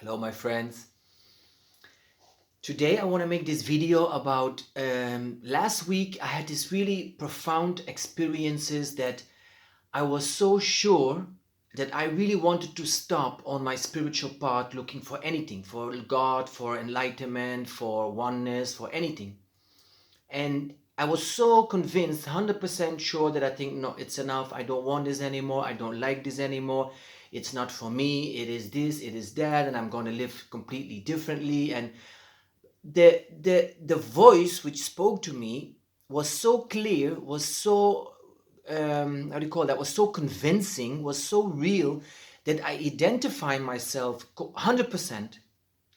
Hello, my friends. Today I want to make this video about last week I had this really profound experiences that I was so sure that I really wanted to stop on my spiritual path looking for anything, for God, for enlightenment, for oneness, for anything. And I was so convinced, 100% sure that I think, no, it's enough. I don't want this anymore. I don't like this anymore. It's not for me. It is this, it is that, and I'm going to live completely differently. And the voice which spoke to me was so clear, was so how do you call that? Was so convincing, was so real that I identify myself 100%,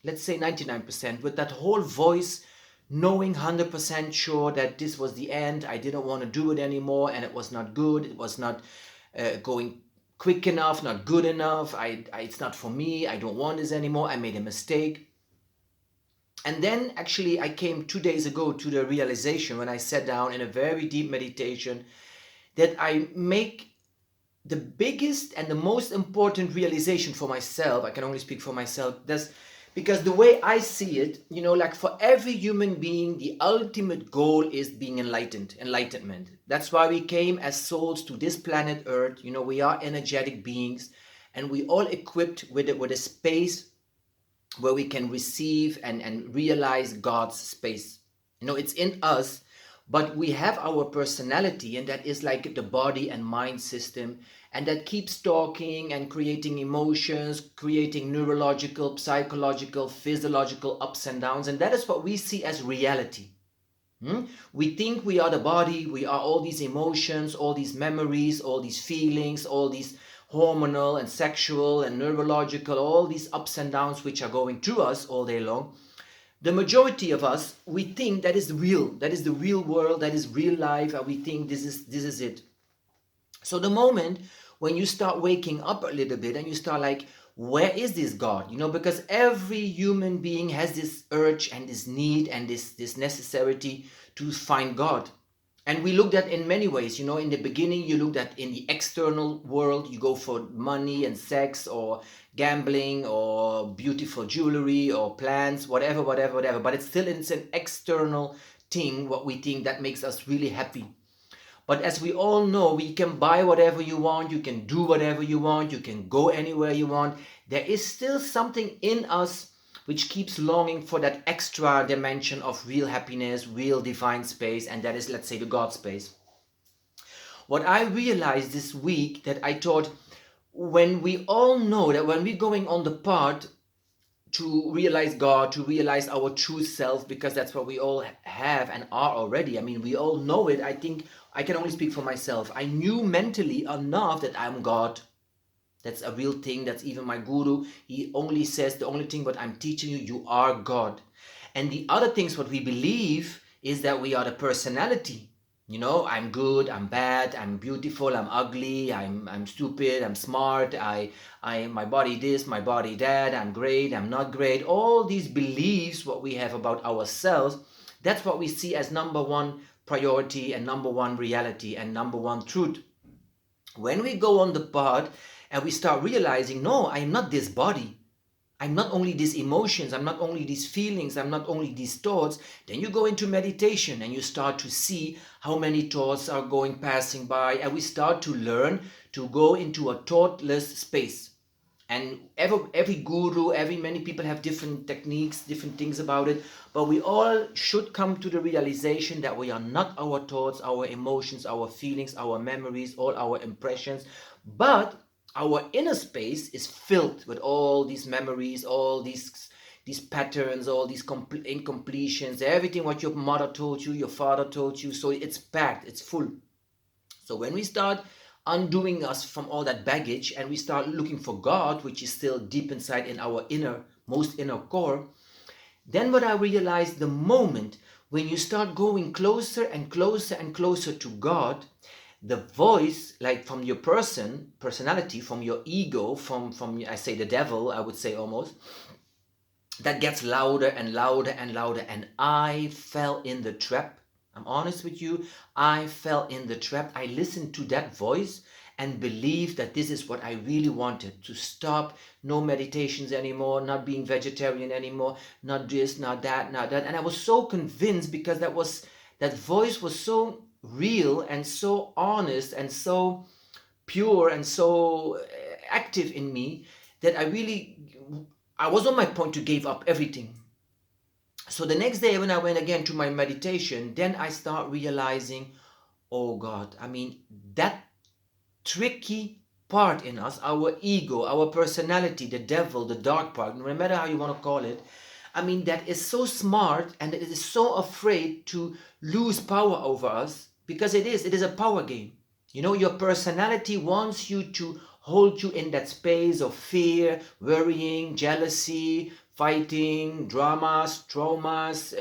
let's say 99%, with that whole voice, knowing 100% sure that this was the end. I didn't want to do it anymore, and it was not good. It was not going quick enough, not good enough. It's not for me. I don't want this anymore. I made a mistake. And then actually I came 2 days ago to the realization when I sat down in a very deep meditation that I make the biggest and the most important realization for myself. I can only speak for myself. That's because the way I see it, like for every human being, the ultimate goal is being enlightenment. That's why we came as souls to this planet Earth. We are energetic beings, and we all equipped with a space where we can receive and realize God's space. It's in us, but we have our personality, and that is like the body and mind system, and that keeps talking and creating emotions, creating neurological, psychological, physiological ups and downs, and that is what we see as reality. We think we are the body, we are all these emotions, all these memories, all these feelings, all these hormonal and sexual and neurological, all these ups and downs which are going through us all day long. The majority of us, we think that is real, that is the real world, that is real life, and we think this is it. So the moment when you start waking up a little bit and you start like, where is this God? Because every human being has this urge and this need and this necessity to find God. And we looked at in many ways. In the beginning, you looked at in the external world, you go for money and sex or gambling or beautiful jewelry or plants, whatever. But it's an external thing, what we think that makes us really happy. But as we all know, we can buy whatever you want, you can do whatever you want, you can go anywhere you want. There is still something in us which keeps longing for that extra dimension of real happiness, real divine space, and that is, let's say, the God space. What I realized this week that I thought, when we all know that when we're going on the path to realize God, to realize our true self, because that's what we all have and are already. I mean, we all know it. I think I can only speak for myself. I knew mentally enough that I'm God. That's a real thing. That's even my guru. He only says the only thing what I'm teaching you, you are God. And the other things what we believe is that we are the personality. I'm good, I'm bad, I'm beautiful, I'm ugly, I'm stupid, I'm smart, I my body this, my body that, I'm great, I'm not great. All these beliefs what we have about ourselves, that's what we see as number one priority and number one reality and number one truth. When we go on the path and we start realizing, no, I'm not this body. I'm not only these emotions, I'm not only these feelings, I'm not only these thoughts. Then you go into meditation and you start to see how many thoughts are passing by, and we start to learn to go into a thoughtless space. And every guru, many people have different techniques, different things about it, but we all should come to the realization that we are not our thoughts, our emotions, our feelings, our memories, all our impressions, but our inner space is filled with all these memories, all these patterns, all these incompletions, everything what your mother told you, your father told you. So it's packed, it's full. So when we start undoing us from all that baggage and we start looking for God, which is still deep inside in our most inner core, then what I realized, the moment when you start going closer and closer and closer to God, the voice, like from your personality, from your ego, from I say the devil, I would say almost, that gets louder and louder and louder. And I fell in the trap. I'm honest with you, I fell in the trap. I listened to that voice and believed that this is what I really wanted, to stop, no meditations anymore, not being vegetarian anymore, not this, not that, not that. And I was so convinced because that voice was so real and so honest and so pure and so active in me that I was on my point to give up everything. So the next day when I went again to my meditation, then I start realizing, oh God, I mean, that tricky part in us, our ego, our personality, the devil, the dark part, no matter how you want to call it, I mean, that is so smart and it is so afraid to lose power over us, because it is a power game. You know, your personality wants you to hold you in that space of fear, worrying, jealousy, fighting, dramas, traumas,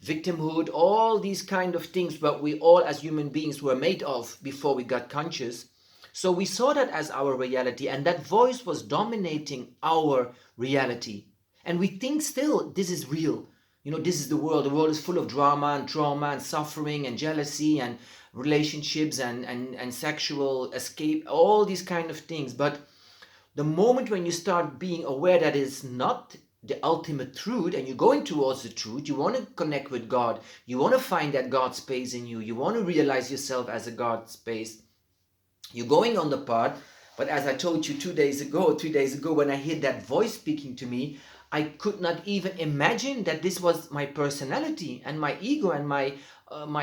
victimhood, all these kind of things that we all as human beings were made of before we got conscious. So we saw that as our reality, and that voice was dominating our reality. And we think still this is real. You know, this is the world. The world is full of drama and trauma and suffering and jealousy and relationships and sexual escape, all these kind of things. But the moment when you start being aware that it's not the ultimate truth and you're going towards the truth, you want to connect with God, you want to find that God space in you, you want to realize yourself as a God space, you're going on the path. But as I told you 2 days ago, 3 days ago, when I heard that voice speaking to me, I could not even imagine that this was my personality and my ego and my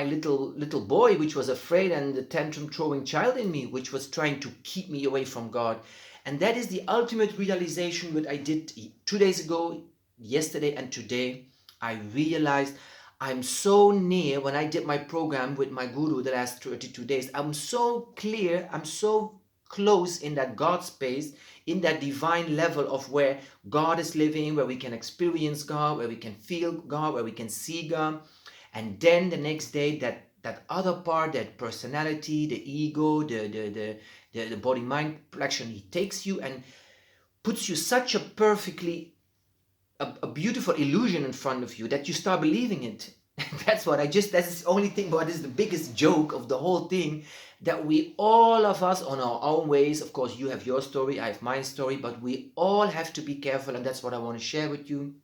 little boy, which was afraid, and the tantrum throwing child in me, which was trying to keep me away from God. And that is the ultimate realization that I did 2 days ago, yesterday, and today. I realized I'm so near. When I did my program with my guru the last 32 days, I'm so clear, I'm so close in that God space, in that divine level of where God is living, where we can experience God, where we can feel God, where we can see God. And then the next day, that other part, that personality, the ego, the body mind collection, he takes you and puts you such a perfectly a beautiful illusion in front of you that you start believing it. That's the only thing, but it's the biggest joke of the whole thing, that we, all of us on our own ways, of course, you have your story, I have my story, but we all have to be careful. And that's what I want to share with you.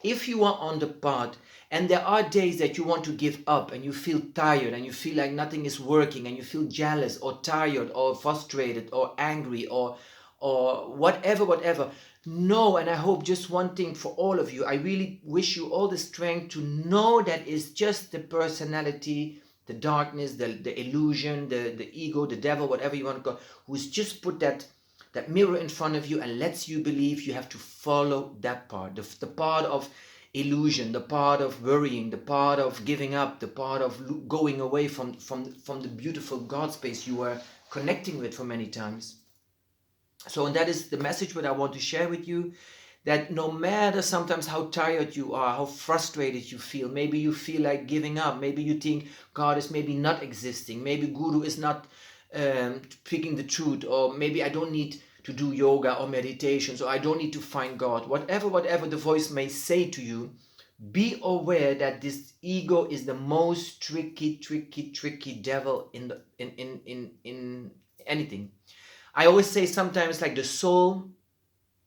If you are on the path and there are days that you want to give up and you feel tired and you feel like nothing is working and you feel jealous or tired or frustrated or angry or whatever, know, and I hope just one thing for all of you, I really wish you all the strength to know that it's just the personality, the darkness, the illusion, the ego, the devil, whatever you want to call, who's just put that mirror in front of you and lets you believe you have to follow that part, the part of illusion, the part of worrying, the part of giving up, the part of going away from the beautiful God space you were connecting with for many times. So, and that is the message that I want to share with you, that no matter sometimes how tired you are, how frustrated you feel, maybe you feel like giving up, maybe you think God is maybe not existing, maybe Guru is not speaking the truth, or maybe I don't need to do yoga or meditation, so I don't need to find God. Whatever the voice may say to you, be aware that this ego is the most tricky devil in anything. I always say sometimes, like, the soul,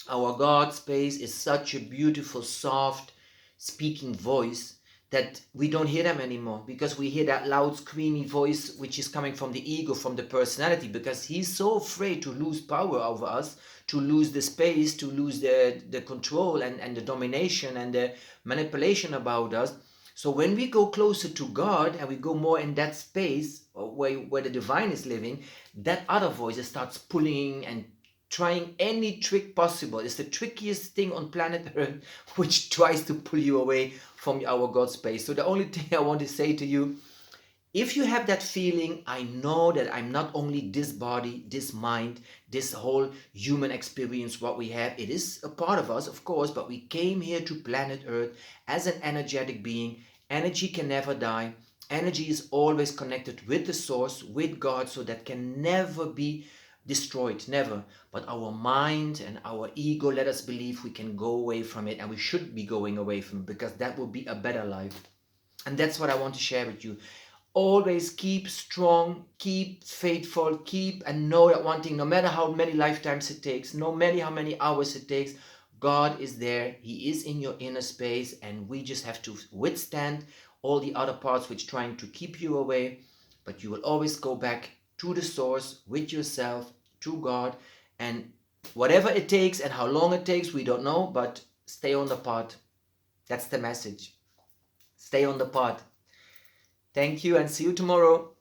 our God space, is such a beautiful, soft speaking voice that we don't hear them anymore, because we hear that loud, screamy voice which is coming from the ego, from the personality, because he's so afraid to lose power over us, to lose the space, to lose the control and the domination and the manipulation about us. So when we go closer to God and we go more in that space where the divine is living, that other voice starts pulling and trying any trick possible. It's the trickiest thing on planet Earth, which tries to pull you away from our God space. So the only thing I want to say to you, if you have that feeling, I know that I'm not only this body, this mind, this whole human experience, what we have, it is a part of us, of course, but we came here to planet Earth as an energetic being. Energy can never die. Energy is always connected with the source, with God, so that can never be destroyed, never. But our mind and our ego let us believe we can go away from it, and we should be going away from it, because that will be a better life. And that's what I want to share with you. always keep strong, keep faithful, keep and know that one thing, no matter how many lifetimes it takes, no matter how many hours it takes, God is there. He is in your inner space, and we just have to withstand all the other parts which trying to keep you away. But you will always go back to the source with yourself, to God, and whatever it takes and how long it takes, we don't know, but stay on the path. That's the message. Stay on the path. Thank you and see you tomorrow.